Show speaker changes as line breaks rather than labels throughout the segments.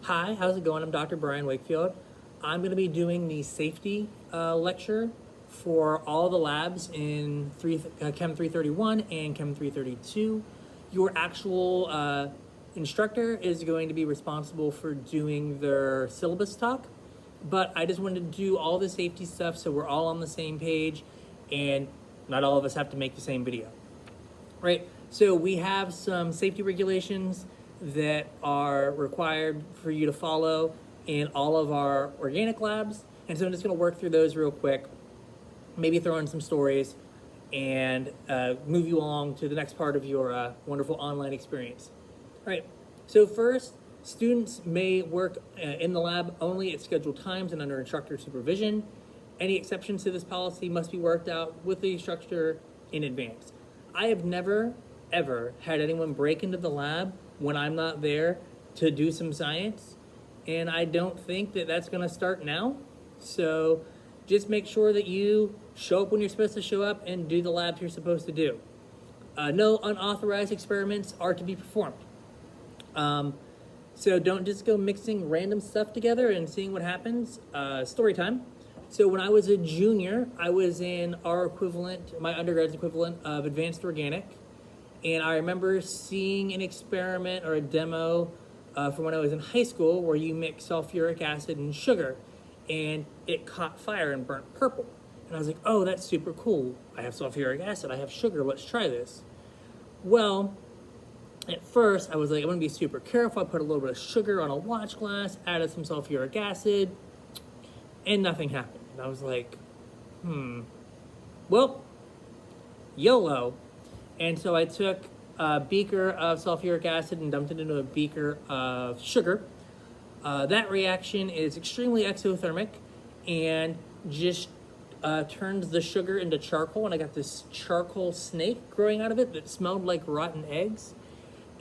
Hi, how's it going? I'm Dr. Brian Wakefield. I'm going to be doing the safety lecture for all the labs in Chem 331 and Chem 332. Your actual instructor is going to be responsible for doing their syllabus talk, but I just wanted to do all the safety stuff so we're all on the same page and not all of us have to make the same video. Right, so we have some safety regulations that are required for you to follow in all of our organic labs. And so I'm just gonna work through those real quick, maybe throw in some stories and move you along to the next part of your wonderful online experience. All right, so first, students may work in the lab only at scheduled times and under instructor supervision. Any exceptions to this policy must be worked out with the instructor in advance. I have never, ever had anyone break into the lab when I'm not there to do some science, and I don't think that that's gonna start now. So just make sure that you show up when you're supposed to show up and do the labs you're supposed to do. No unauthorized experiments are to be performed. So don't just go mixing random stuff together and seeing what happens. Story time. So when I was a junior, I was in our equivalent, my undergrad's equivalent of advanced organic. And I remember seeing an experiment or a demo from when I was in high school where you mix sulfuric acid and sugar and it caught fire and burnt purple. And I was like, oh, that's super cool. I have sulfuric acid, I have sugar, let's try this. Well, at first I was like, I'm gonna be super careful. I put a little bit of sugar on a watch glass, added some sulfuric acid, and nothing happened. And I was like, well, YOLO. And so I took a beaker of sulfuric acid and dumped it into a beaker of sugar. That reaction is extremely exothermic and just turns the sugar into charcoal. And I got this charcoal snake growing out of it that smelled like rotten eggs.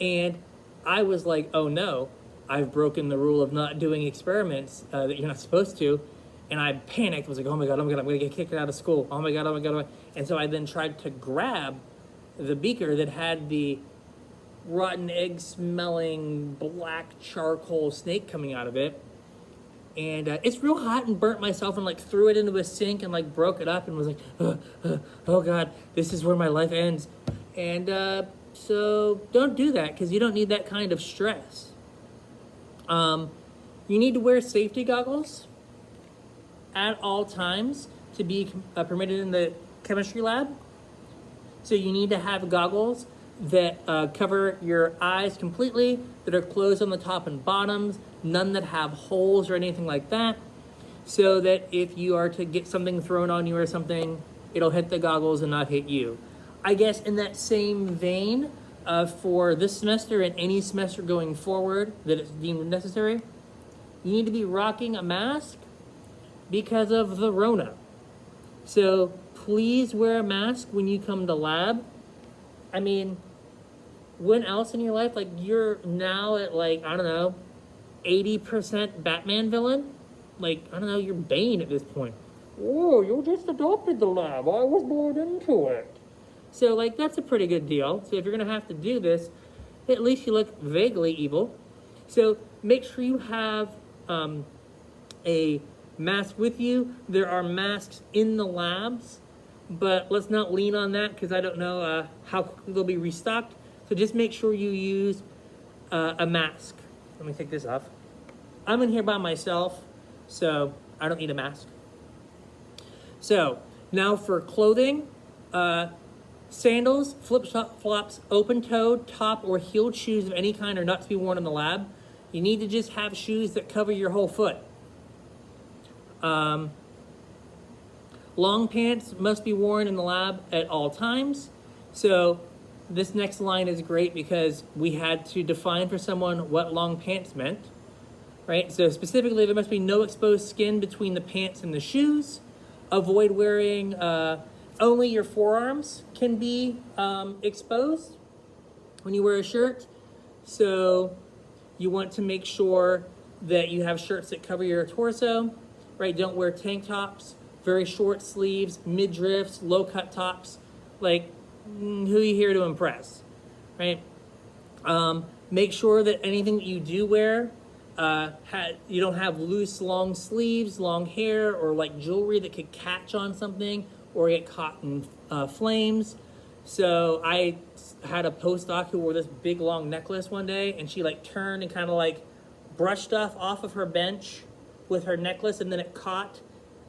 And I was like, oh no, I've broken the rule of not doing experiments that you're not supposed to. And I panicked. I was like, oh my God, I'm gonna get kicked out of school. Oh my God, oh my God, oh my God. And so I then tried to grab the beaker that had the rotten egg smelling black charcoal snake coming out of it. And it's real hot and burnt myself and like threw it into a sink and like broke it up and was like, oh God, this is where my life ends. And so don't do that because you don't need that kind of stress. You need to wear safety goggles at all times to be permitted in the chemistry lab. So you need to have goggles that cover your eyes completely, that are closed on the top and bottoms, none that have holes or anything like that, so that if you are to get something thrown on you or something, it'll hit the goggles and not hit you. I guess in that same vein, for this semester and any semester going forward that it's deemed necessary, you need to be rocking a mask because of the Rona. So please wear a mask when you come to lab. I mean, when else in your life, like you're now at like, I don't know, 80% Batman villain? Like, I don't know, you're Bane at this point. Oh, you just adopted the lab. I was born into it. So like, that's a pretty good deal. So if you're gonna have to do this, at least you look vaguely evil. So make sure you have a mask with you. There are masks in the labs, but let's not lean on that because I don't know how quickly they'll be restocked. So just make sure you use a mask. Let me take this off. I'm in here by myself, so I don't need a mask. So now for clothing, sandals, flip-flops, open-toed, top or heeled shoes of any kind are not to be worn in the lab. You need to just have shoes that cover your whole foot. Long pants must be worn in the lab at all times. So this next line is great because we had to define for someone what long pants meant, right? So specifically, there must be no exposed skin between the pants and the shoes. Avoid wearing, only your forearms can be exposed when you wear a shirt. So you want to make sure that you have shirts that cover your torso, right? Don't wear tank tops, very short sleeves, midriffs, low cut tops. Like, who are you here to impress, right? Make sure that anything that you do wear you don't have loose, long sleeves, long hair, or like jewelry that could catch on something or get caught in flames. So I had a postdoc who wore this big long necklace one day, and she like turned and kind of like brushed stuff off of her bench with her necklace, and then it caught,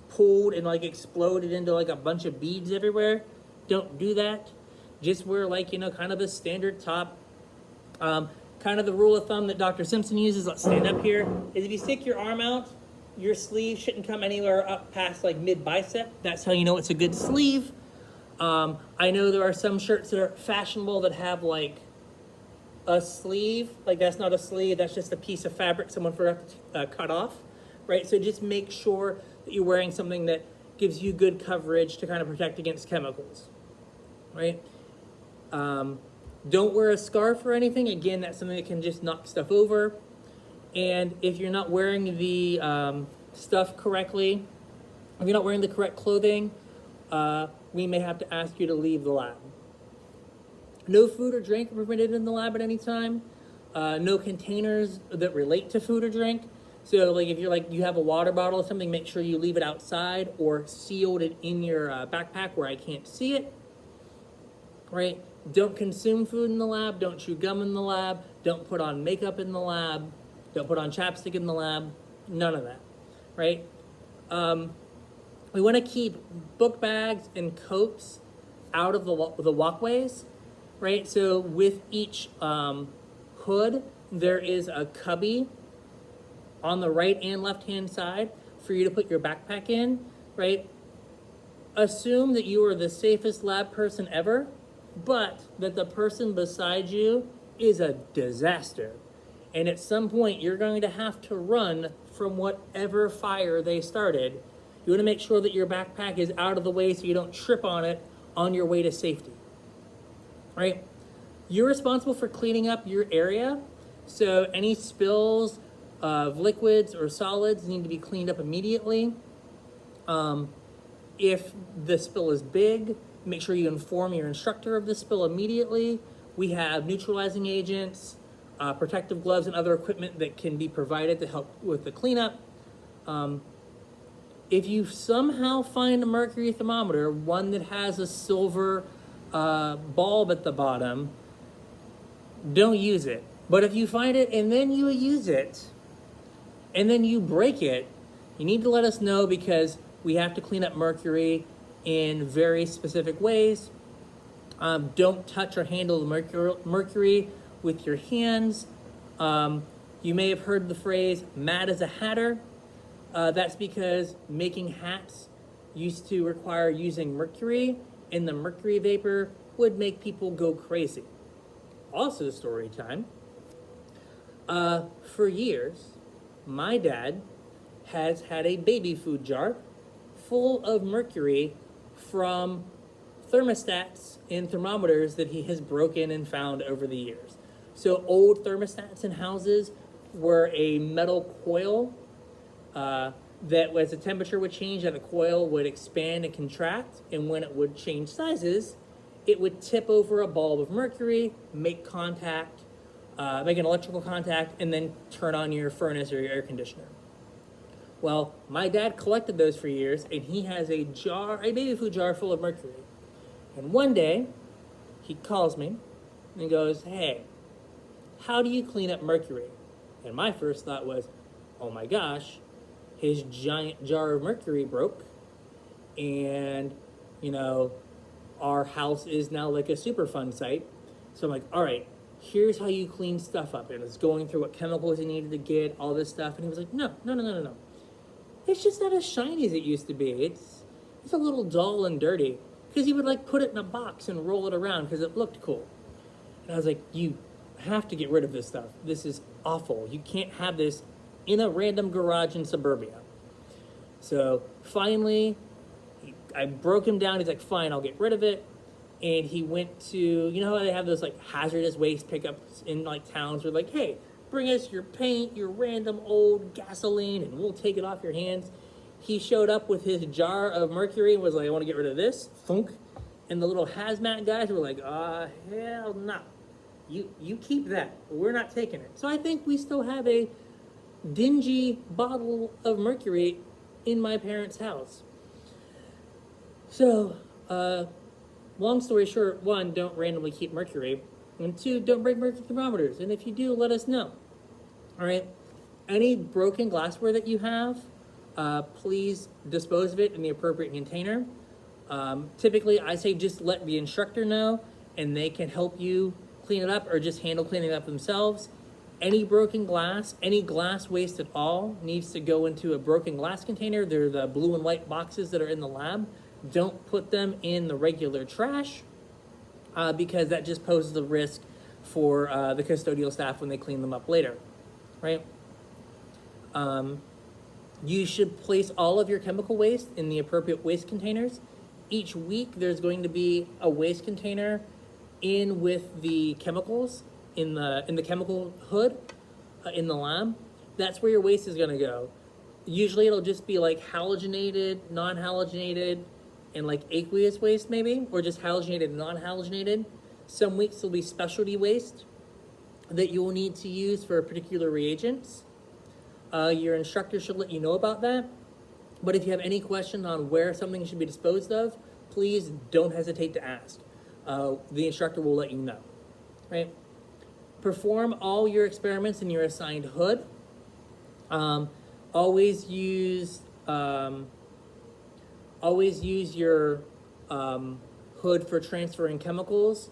pulled, and like exploded into like a bunch of beads everywhere. Don't do that. Just wear like, you know, kind of a standard top. Kind of the rule of thumb that Dr. Simpson uses, let's stand up here, is if you stick your arm out, your sleeve shouldn't come anywhere up past like mid bicep. That's how you know it's a good sleeve. I know there are some shirts that are fashionable that have like a sleeve. Like that's not a sleeve, that's just a piece of fabric someone forgot to cut off, right? So just make sure that you're wearing something that gives you good coverage to kind of protect against chemicals, right? Don't wear a scarf or anything. Again, that's something that can just knock stuff over. And if you're not wearing the stuff correctly, if you're not wearing the correct clothing, we may have to ask you to leave the lab. No food or drink permitted in the lab at any time. No containers that relate to food or drink. So like if you're like, you have a water bottle or something, make sure you leave it outside or sealed it in your backpack where I can't see it, right? Don't consume food in the lab. Don't chew gum in the lab. Don't put on makeup in the lab. Don't put on chapstick in the lab. None of that, right? We want to keep book bags and coats out of the walkways, right? So with each hood, there is a cubby on the right and left-hand side for you to put your backpack in, right? Assume that you are the safest lab person ever, but that the person beside you is a disaster. And at some point, you're going to have to run from whatever fire they started. You want to make sure that your backpack is out of the way so you don't trip on it on your way to safety, right? You're responsible for cleaning up your area. So any spills of liquids or solids need to be cleaned up immediately. If the spill is big, make sure you inform your instructor of the spill immediately. We have neutralizing agents, protective gloves, and other equipment that can be provided to help with the cleanup. If you somehow find a mercury thermometer, one that has a silver bulb at the bottom, don't use it. But if you find it and then you use it, and then you break it, you need to let us know because we have to clean up mercury in very specific ways. Don't touch or handle the mercury with your hands. You may have heard the phrase, mad as a hatter. That's because making hats used to require using mercury, and the mercury vapor would make people go crazy. Also story time. For years, my dad has had a baby food jar full of mercury from thermostats and thermometers that he has broken and found over the years. So old thermostats in houses were a metal coil that as the temperature would change, that the coil would expand and contract, and when it would change sizes, it would tip over a bulb of mercury, make contact, make an electrical contact, and then turn on your furnace or your air conditioner. Well, my dad collected those for years, and he has a baby food jar full of mercury. And one day, he calls me and he goes, hey, how do you clean up mercury? And my first thought was, oh my gosh, his giant jar of mercury broke, and, you know, our house is now like a Superfund site. So I'm like, all right, here's how you clean stuff up. And it's going through what chemicals he needed to get, all this stuff. And he was like, no. It's just not as shiny as it used to be. It's a little dull and dirty. Because he would like put it in a box and roll it around because it looked cool. And I was like, you have to get rid of this stuff. This is awful. You can't have this in a random garage in suburbia. So finally, I broke him down. He's like, fine, I'll get rid of it. And he went to, you know how they have those like hazardous waste pickups in like towns where like, hey, bring us your paint, your random old gasoline, and we'll take it off your hands. He showed up with his jar of mercury and was like, I want to get rid of this. Thunk. And the little hazmat guys were like, hell no. You keep that. We're not taking it. So I think we still have a dingy bottle of mercury in my parents' house. So, long story short, one, don't randomly keep mercury, and two, don't break mercury thermometers. And if you do, let us know. All right. Any broken glassware that you have, please dispose of it in the appropriate container. Typically, I say just let the instructor know, and they can help you clean it up or just handle cleaning it up themselves. Any broken glass, any glass waste at all needs to go into a broken glass container. They're the blue and white boxes that are in the lab. Don't put them in the regular trash because that just poses a risk for the custodial staff when they clean them up later, right? You should place all of your chemical waste in the appropriate waste containers. Each week, there's going to be a waste container in with the chemicals in the chemical hood in the lab. That's where your waste is going to go. Usually, it'll just be like halogenated, non-halogenated, and like aqueous waste maybe, or just halogenated, non-halogenated. Some weeks will be specialty waste that you will need to use for particular reagents. Your instructor should let you know about that. But if you have any questions on where something should be disposed of, please don't hesitate to ask. The instructor will let you know, right? Perform all your experiments in your assigned hood. Always use your hood for transferring chemicals.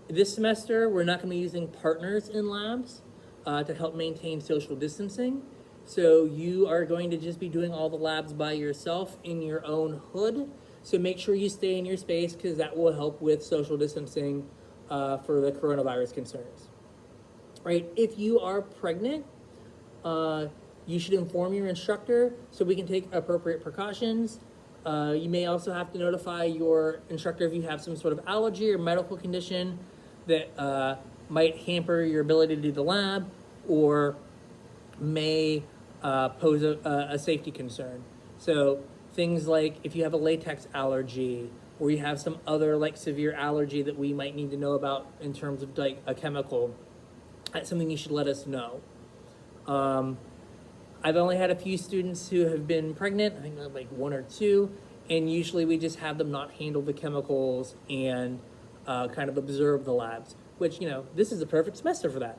This semester, we're not going to be using partners in labs to help maintain social distancing. So you are going to just be doing all the labs by yourself in your own hood. So make sure you stay in your space because that will help with social distancing for the coronavirus concerns. Right? If you are pregnant, you should inform your instructor so we can take appropriate precautions. You may also have to notify your instructor if you have some sort of allergy or medical condition that might hamper your ability to do the lab or may pose a safety concern. So things like if you have a latex allergy or you have some other like severe allergy that we might need to know about in terms of like a chemical, that's something you should let us know. I've only had a few students who have been pregnant, I think like one or two, and usually we just have them not handle the chemicals and kind of observe the labs, which, you know, this is the perfect semester for that.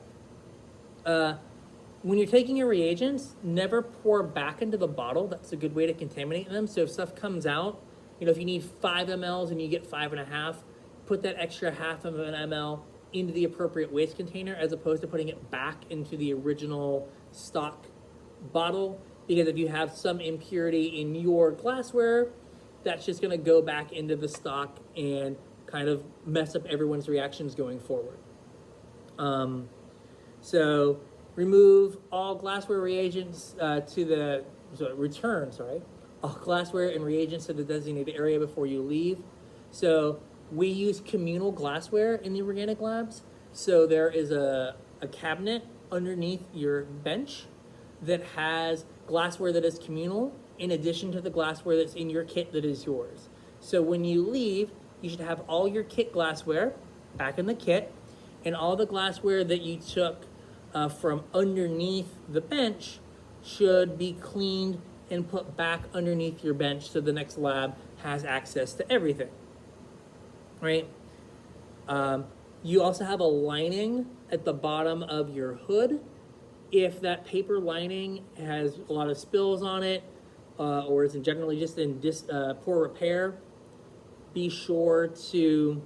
When you're taking your reagents, never pour back into the bottle. That's a good way to contaminate them. So if stuff comes out, you know, if you need 5 mLs and you get 5.5, put that extra half of an ml into the appropriate waste container as opposed to putting it back into the original stock bottle. Because if you have some impurity in your glassware, that's just going to go back into the stock and kind of mess up everyone's reactions going forward. So remove all glassware reagents return all glassware and reagents to the designated area before you leave. So we use communal glassware in the organic labs. So there is a cabinet underneath your bench that has glassware that is communal in addition to the glassware that's in your kit that is yours. So when you leave, you should have all your kit glassware back in the kit, and all the glassware that you took from underneath the bench should be cleaned and put back underneath your bench so the next lab has access to everything, right? You also have a lining at the bottom of your hood. If that paper lining has a lot of spills on it or is generally just in poor repair, be sure to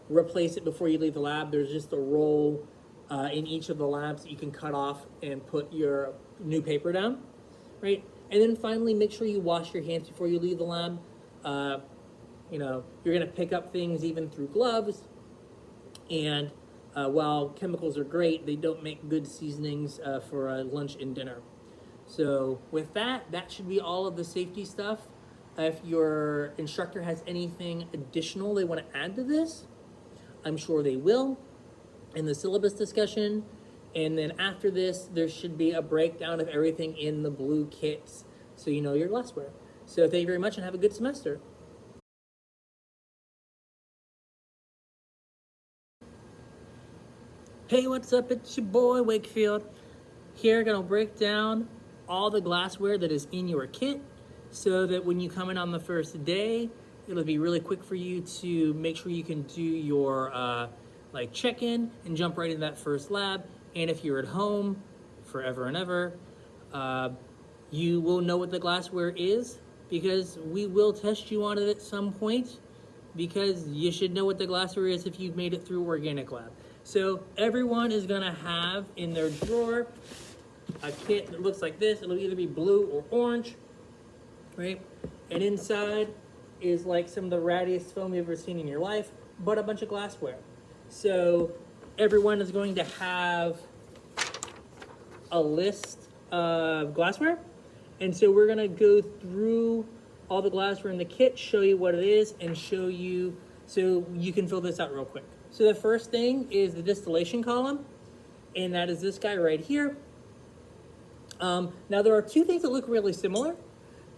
replace it before you leave the lab. There's just a roll in each of the labs that you can cut off and put your new paper down, right? And then finally, make sure you wash your hands before you leave the lab. You know, you're gonna pick up things even through gloves, and while chemicals are great, they don't make good seasonings for lunch and dinner. So with that, that should be all of the safety stuff. If your instructor has anything additional they want to add to this, I'm sure they will in the syllabus discussion. And then after this, there should be a breakdown of everything in the blue kits so you know your glassware. So thank you very much and have a good semester. Hey, what's up? It's your boy Wakefield. Here, I'm gonna break down all the glassware that is in your kit so that when you come in on the first day, it'll be really quick for you to make sure you can do your like check-in and jump right into that first lab. And if you're at home forever and ever, you will know what the glassware is because we will test you on it at some point, because you should know what the glassware is if you've made it through organic lab. So everyone is gonna have in their drawer a kit that looks like this. It'll either be blue or orange, right? And inside is like some of the rattiest foam you've ever seen in your life, but a bunch of glassware. So everyone is going to have a list of glassware. And so we're gonna go through all the glassware in the kit, show you what it is, and show you so you can fill this out real quick. So the first thing is the distillation column, and that is this guy right here. Now there are two things that look really similar.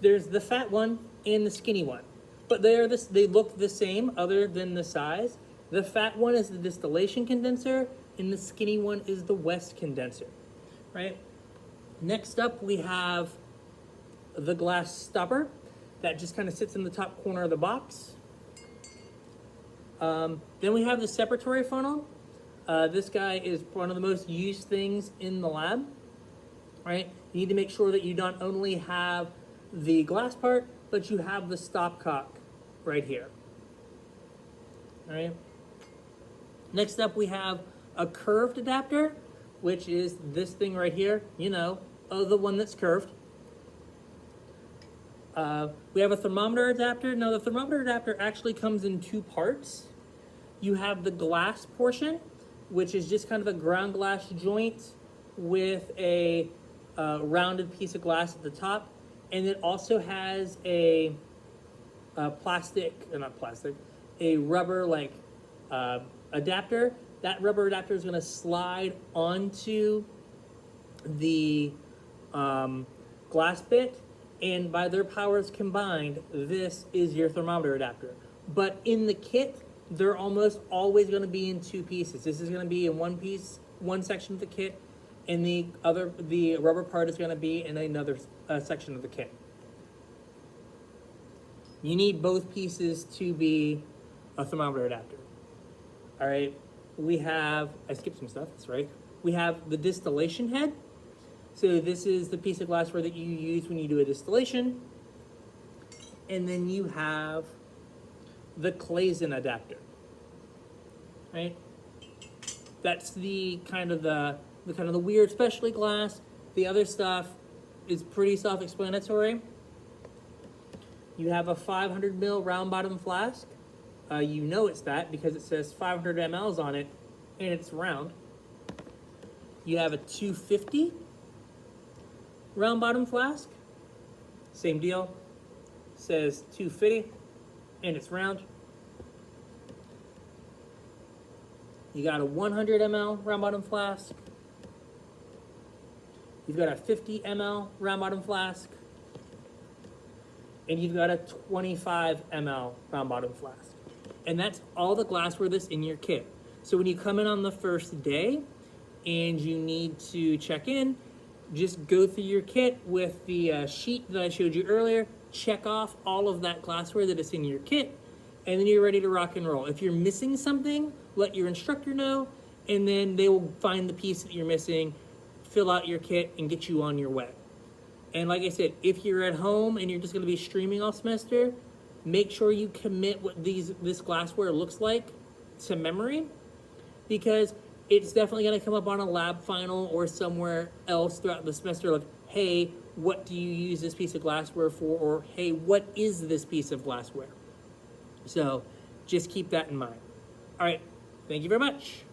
There's the fat one and the skinny one, but they look the same other than the size. The fat one is the distillation condenser, and the skinny one is the West condenser, right? Next up, we have the glass stopper that just kind of sits in the top corner of the box. Then we have the separatory funnel. This guy is one of the most used things in the lab, right? You need to make sure that you not only have the glass part, but you have the stopcock right here, all right? Next up, we have a curved adapter, which is this thing right here, you know, the one that's curved. We have a thermometer adapter. Now the thermometer adapter actually comes in two parts. You have the glass portion, which is just kind of a ground glass joint with a rounded piece of glass at the top. And it also has a rubber like adapter. That rubber adapter is gonna slide onto the glass bit, and by their powers combined, this is your thermometer adapter. But in the kit, they're almost always gonna be in two pieces. This is gonna be in one piece, one section of the kit, and the rubber part is gonna be in another section of the kit. You need both pieces to be a thermometer adapter. All right, I skipped some stuff, that's right. We have the distillation head. So this is the piece of glassware that you use when you do a distillation. And then you have the Claisen adapter, right? That's the kind of the weird specialty glass. The other stuff is pretty self-explanatory. You have a 500 ml round bottom flask. You know it's that because it says 500 mLs on it and it's round. You have a 250 round bottom flask, same deal, says 250 and it's round. You got a 100 ml round bottom flask. You've got a 50 ml round bottom flask. And you've got a 25 ml round bottom flask. And that's all the glassware that's in your kit. So when you come in on the first day and you need to check in, just go through your kit with the sheet that I showed you earlier, check off all of that glassware that is in your kit, and then you're ready to rock and roll. If you're missing something, let your instructor know, and then they will find the piece that you're missing, fill out your kit, and get you on your way. And like I said, if you're at home and you're just gonna be streaming all semester, make sure you commit what this glassware looks like to memory, because it's definitely gonna come up on a lab final or somewhere else throughout the semester of, hey, what do you use this piece of glassware for? Or, hey, what is this piece of glassware? So just keep that in mind. All right, thank you very much.